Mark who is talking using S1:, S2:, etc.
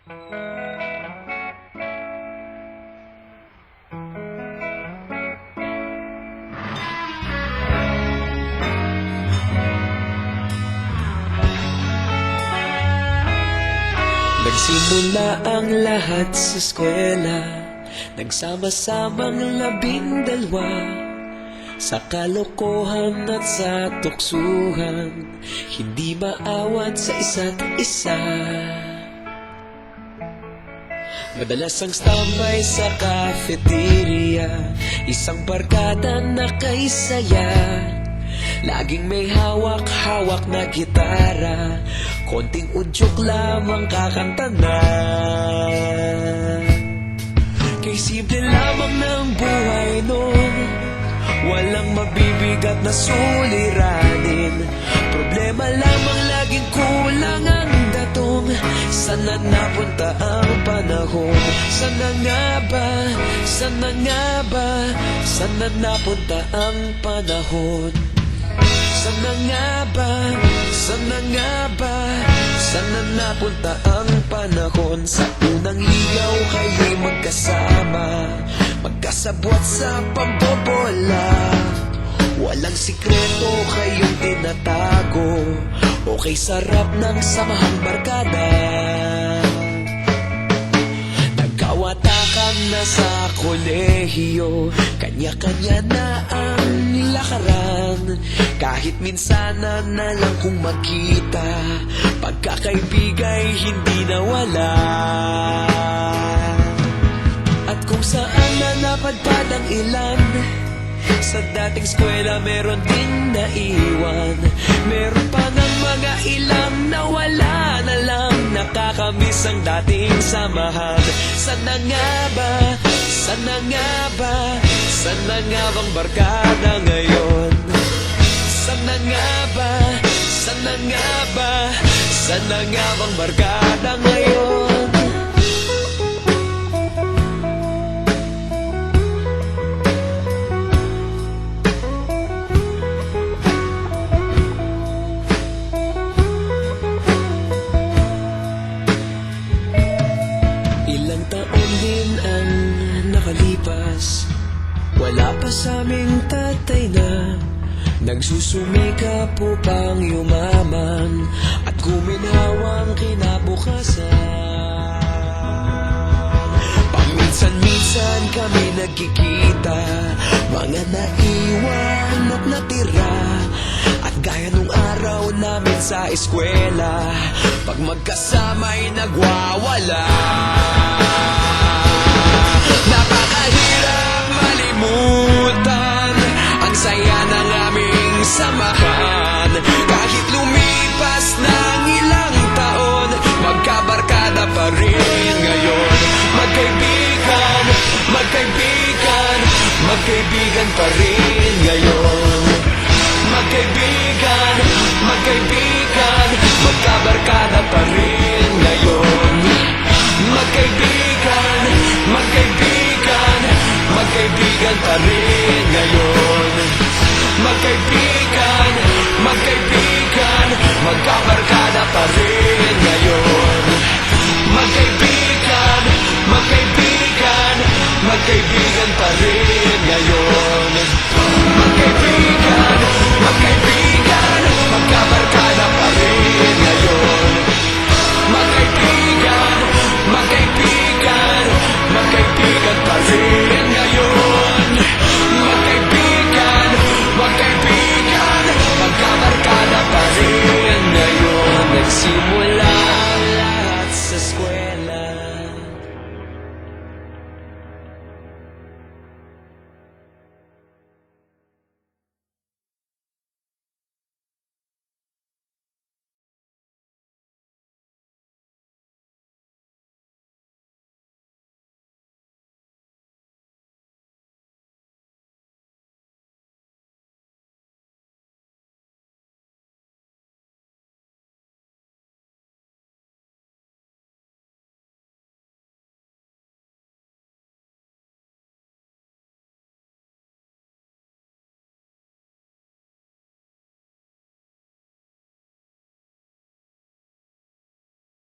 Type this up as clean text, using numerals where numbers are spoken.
S1: Nagsimula ang lahat sa eskwela, nagsama-samang 12 sa kalokohan at sa tuksuhan, hindi maawat sa isa't isa. Madalas ang standby sa cafeteria, isang barkada na kay saya. Laging may hawak-hawak na gitara, konting udyok lamang kakanta na. Kay simple lamang ng buhay nun, walang mabibigat na suliranin. Problema lamang laging kulang ang datong. Sana napunta ang panahon? Sana nga ba? Sana nga ba? Sana napunta ang panahon? Sana nga ba? Sana nga ba? Sana napunta ang panahon? Sa unang ligaw kayo'y magkasama, magkasabwat sa pambobola. Walang sikreto kayong tinatago, okay sarap ng samahang barkada. Nagkawatakan na sa kolehiyo, kanya-kanya na ang lakaran. Kahit minsana na lang kung magkita, pagkakaibigay hindi nawala. At kung saan na napadpad ang ilan, sa dating eskwela meron ding naiwan. Meron pa ng mga ilang nawala na lang, nakakamiss ang dating samahan. Sana nga ba? Sana nga ba? Sana nga bang barkada ngayon? Sana nga ba? Sana nga ba? Sana nga bang barkada ngayon? Ilang taon din ang nakalipas, wala pa sa aming tatay na nagsusumikap upang yumaman at guminhawang kinabukasan. Paminsan-minsan kami nagkikita, mga naiwan at natira. At gaya nung araw namin sa eskwela, pag magkasama'y nagwawala. Napakahirap malimutan ang saya ng aming samahan. Kahit lumipas ng ilang taon, magkabarkada pa rin ngayon. Magkaibigan, magkaibigan, magkaibigan pa rin ngayon. Magkaibigan, magkaibigan, magkabarkada pa rin ngayon. Magkaibigan, magkaibigan, magkaibigan pa rin ngayon. Magkaibigan, magkaibigan, magkabarkada pa rin.